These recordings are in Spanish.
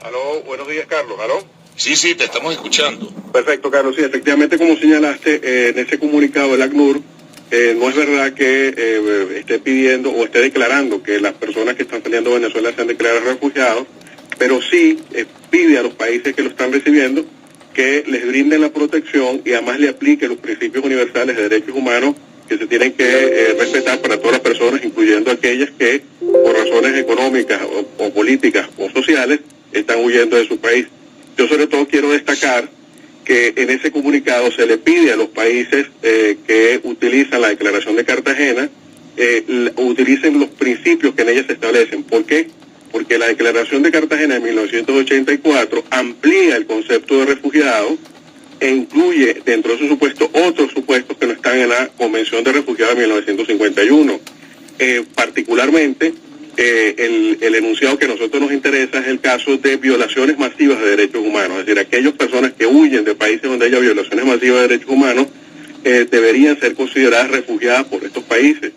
Aló, buenos días, Carlos. ¿Aló? Sí, te estamos escuchando. Perfecto, Carlos. Sí, efectivamente, como señalaste, en ese comunicado del ACNUR, no es verdad que esté pidiendo o esté declarando que las personas que están saliendo de Venezuela sean declarados refugiados, pero sí pide a los países que lo están recibiendo que les brinden la protección y además le aplique los principios universales de derechos humanos que se tienen que respetar para todas las personas, incluyendo aquellas que por razones económicas o políticas o sociales están huyendo de su país. Yo sobre todo quiero destacar que en ese comunicado se le pide a los países que utilizan la Declaración de Cartagena, utilicen los principios que en ella se establecen. ¿Por qué? Porque la Declaración de Cartagena de 1984 amplía el concepto de refugiado e incluye dentro de su supuesto otros supuestos que no están en la Convención de Refugiados de 1951. Particularmente, el enunciado que a nosotros nos interesa es el caso de violaciones masivas de derechos humanos, es decir, aquellas personas que huyen de países donde haya violaciones masivas de derechos humanos deberían ser consideradas refugiadas por estos países.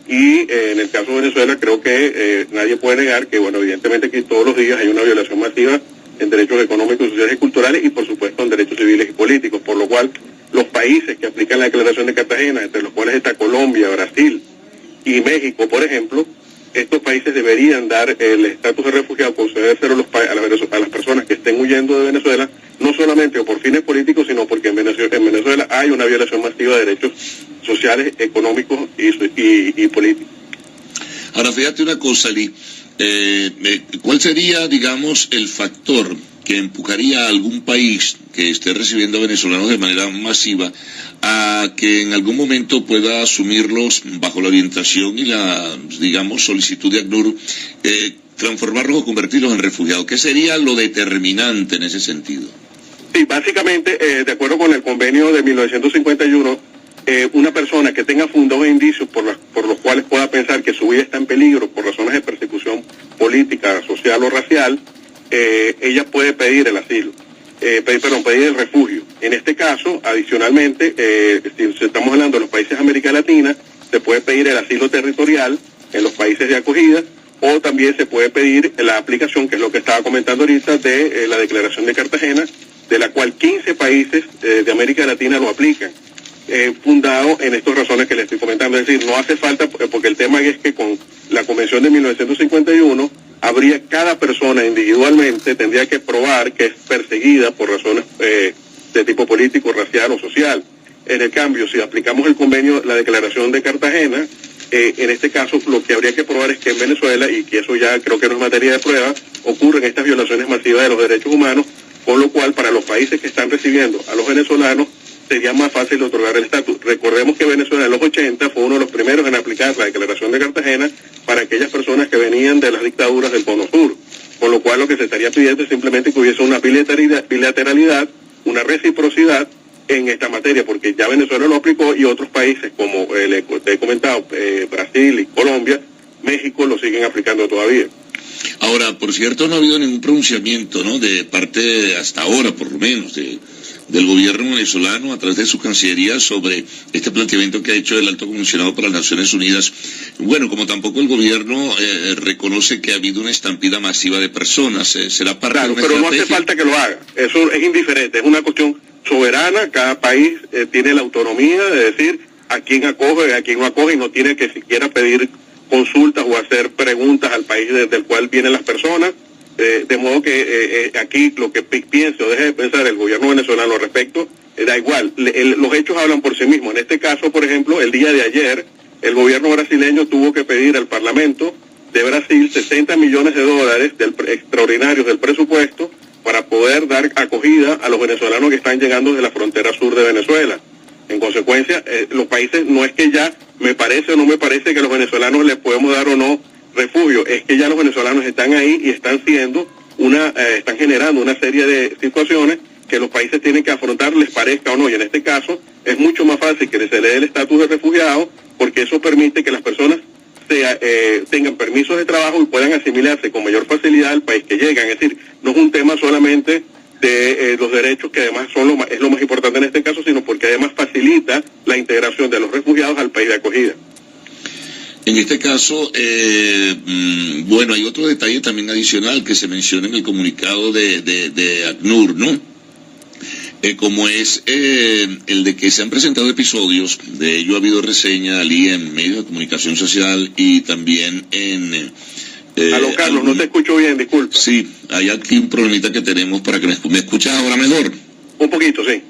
Y en el caso de Venezuela creo que nadie puede negar que, bueno, evidentemente que todos los días hay una violación masiva en derechos económicos, sociales y culturales y por supuesto en derechos civiles y políticos, por lo cual los países que aplican la Declaración de Cartagena, entre los cuales está Colombia, Brasil y México, por ejemplo, estos países deberían dar el estatus de refugiado, concedérselo a las personas que estén huyendo de Venezuela, no solamente por fines políticos, sino porque en Venezuela hay una violación masiva de derechos sociales, económicos y políticos. Ahora, fíjate una cosa, Lee, ¿cuál sería, digamos, el factor que empujaría a algún país que esté recibiendo venezolanos de manera masiva a que en algún momento pueda asumirlos bajo la orientación y la, digamos, solicitud de ACNUR, transformarlos o convertirlos en refugiados? ¿Qué sería lo determinante en ese sentido? Sí, básicamente, de acuerdo con el convenio de 1951, una persona que tenga fundados indicios por los cuales pueda pensar que su vida está en peligro por razones de persecución política, social o racial, ella puede pedir el asilo, pedir el refugio. En este caso, adicionalmente, si estamos hablando de los países de América Latina, se puede pedir el asilo territorial en los países de acogida, o también se puede pedir la aplicación, que es lo que estaba comentando ahorita, de la Declaración de Cartagena, de la cual 15 países de América Latina lo aplican, fundado en estas razones que les estoy comentando. Es decir, no hace falta, porque el tema es que con la Convención de 1951, cada persona individualmente tendría que probar que es perseguida por razones de tipo político, racial o social. En el cambio, si aplicamos el convenio, la Declaración de Cartagena, en este caso lo que habría que probar es que en Venezuela, y que eso ya creo que no es materia de prueba, ocurren estas violaciones masivas de los derechos humanos, con lo cual para los países que están recibiendo a los venezolanos sería más fácil otorgar el estatus. Recordemos que Venezuela en los 80 fue uno de los primeros en aplicar la Declaración de Cartagena para aquellas personas que venían de las dictaduras del Cono Sur, con lo cual lo que se estaría pidiendo es simplemente que hubiese una bilateralidad, una reciprocidad en esta materia, porque ya Venezuela lo aplicó y otros países como le he comentado, Brasil y Colombia, México lo siguen aplicando todavía. Ahora, por cierto, no ha habido ningún pronunciamiento, ¿no?, de parte, hasta ahora por lo menos, del gobierno venezolano a través de su Cancillería sobre este planteamiento que ha hecho el Alto Comisionado para las Naciones Unidas. Bueno, como tampoco el gobierno reconoce que ha habido una estampida masiva de personas, será parte de una pero estrategia. No hace falta que lo haga, eso es indiferente, es una cuestión soberana, cada país tiene la autonomía de decir a quién acoge, a quién no acoge, y no tiene que siquiera pedir consultas o hacer preguntas al país desde el cual vienen las personas, de modo que aquí lo que piense o deje de pensar el gobierno venezolano al respecto, da igual, los hechos hablan por sí mismos. En este caso, por ejemplo, el día de ayer, el gobierno brasileño tuvo que pedir al Parlamento de Brasil $60 millones extraordinarios del presupuesto para poder dar acogida a los venezolanos que están llegando de la frontera sur de Venezuela. En consecuencia, los países, no es que ya me parece o no me parece que a los venezolanos les podemos dar o no refugio, es que ya los venezolanos están ahí y están generando una serie de situaciones que los países tienen que afrontar, les parezca o no, y en este caso es mucho más fácil que se le dé el estatus de refugiado, porque eso permite que las personas tengan permisos de trabajo y puedan asimilarse con mayor facilidad al país que llegan. Es decir, no es un tema solamente de los derechos, que además es lo más importante en este caso, sino porque además facilita la integración de los refugiados al país de acogida. En este caso, bueno, hay otro detalle también adicional que se menciona en el comunicado de ACNUR, ¿no? Como es el de que se han presentado episodios, de ello ha habido reseña allí en medios de comunicación social y también en... Aló, Carlos, no te escucho bien, disculpa. Sí, hay aquí un problemita que tenemos para que me escuchas ahora mejor. Un poquito, sí.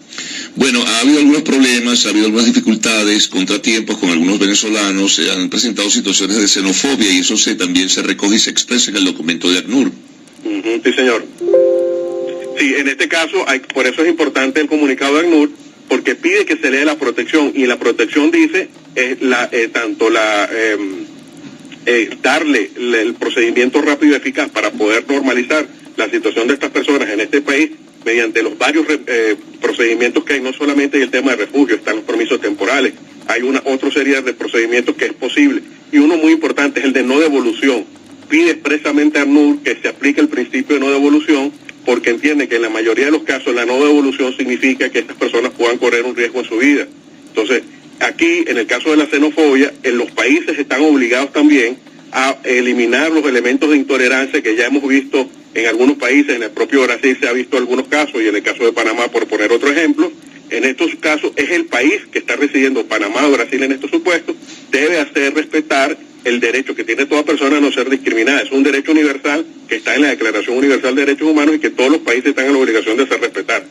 Bueno, ha habido algunos problemas, ha habido algunas dificultades, contratiempos con algunos venezolanos, se han presentado situaciones de xenofobia y eso también se recoge y se expresa en el documento de ACNUR. Sí, señor. Sí, en este caso, por eso es importante el comunicado de ACNUR, porque pide que se lea la protección, y la protección dice darle el procedimiento rápido y eficaz para poder normalizar la situación de estas personas en este país mediante los varios procedimientos que hay. No solamente hay el tema de refugio, están los permisos temporales, hay otra serie de procedimientos que es posible, y uno muy importante es el de no devolución. Pide expresamente a ACNUR que se aplique el principio de no devolución, porque entiende que en la mayoría de los casos la no devolución significa que estas personas puedan correr un riesgo en su vida. Entonces, aquí, en el caso de la xenofobia, en los países están obligados también a eliminar los elementos de intolerancia que ya hemos visto en algunos países. En el propio Brasil se ha visto algunos casos, y en el caso de Panamá, por poner otro ejemplo. En estos casos es el país que está residiendo, Panamá o Brasil en estos supuestos, debe hacer respetar el derecho que tiene toda persona a no ser discriminada. Es un derecho universal que está en la Declaración Universal de Derechos Humanos y que todos los países están en la obligación de hacer respetar.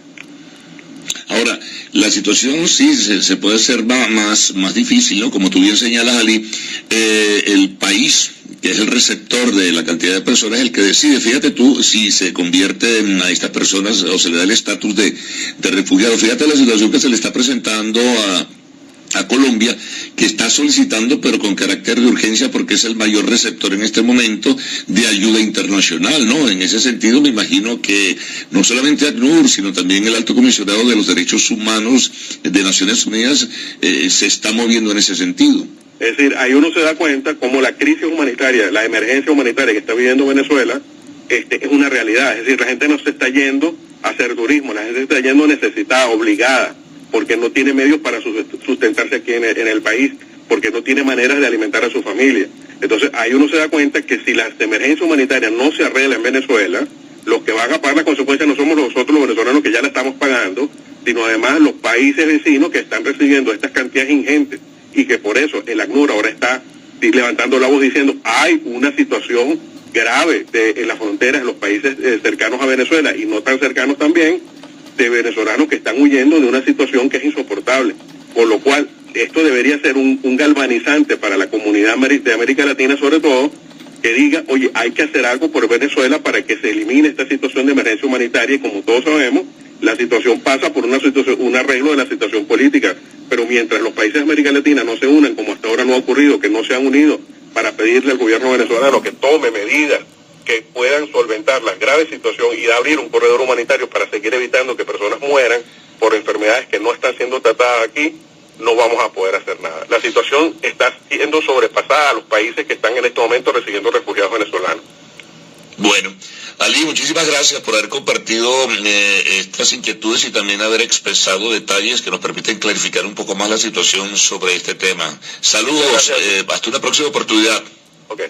Ahora, la situación sí se puede hacer más difícil, ¿no? Como tú bien señalas, Ali, el país, que es el receptor de la cantidad de personas, es el que decide. Fíjate tú, si se convierten a estas personas o se le da el estatus de refugiado. Fíjate la situación que se le está presentando a Colombia, que está solicitando, pero con carácter de urgencia, porque es el mayor receptor en este momento de ayuda internacional, ¿no? En ese sentido, me imagino que no solamente ACNUR, sino también el Alto Comisionado de los Derechos Humanos de Naciones Unidas se está moviendo en ese sentido. Es decir, ahí uno se da cuenta cómo la crisis humanitaria, la emergencia humanitaria que está viviendo Venezuela, es una realidad. Es decir, la gente no se está yendo a hacer turismo, la gente se está yendo necesitada, obligada, porque no tiene medios para sustentarse aquí en el país, porque no tiene maneras de alimentar a su familia. Entonces, ahí uno se da cuenta que si las emergencias humanitarias no se arreglan en Venezuela, los que van a pagar las consecuencias no somos nosotros los venezolanos, que ya la estamos pagando, sino además los países vecinos que están recibiendo estas cantidades ingentes, y que por eso el ACNUR ahora está levantando la voz diciendo hay una situación grave en las fronteras de los países cercanos a Venezuela y no tan cercanos también, de venezolanos que están huyendo de una situación que es insoportable. Por lo cual, esto debería ser un galvanizante para la comunidad de América Latina, sobre todo, que diga, oye, hay que hacer algo por Venezuela para que se elimine esta situación de emergencia humanitaria, y como todos sabemos, la situación pasa por un arreglo de la situación política. Pero mientras los países de América Latina no se unan, como hasta ahora no ha ocurrido, que no se han unido para pedirle al gobierno venezolano que tome medidas que puedan solventar la grave situación y abrir un corredor humanitario para seguir evitando que personas mueran por enfermedades que no están siendo tratadas aquí, no vamos a poder hacer nada. La situación está siendo sobrepasada a los países que están en este momento recibiendo refugiados venezolanos. Bueno, Ali, muchísimas gracias por haber compartido estas inquietudes y también haber expresado detalles que nos permiten clarificar un poco más la situación sobre este tema. Saludos, hasta una próxima oportunidad. Okay.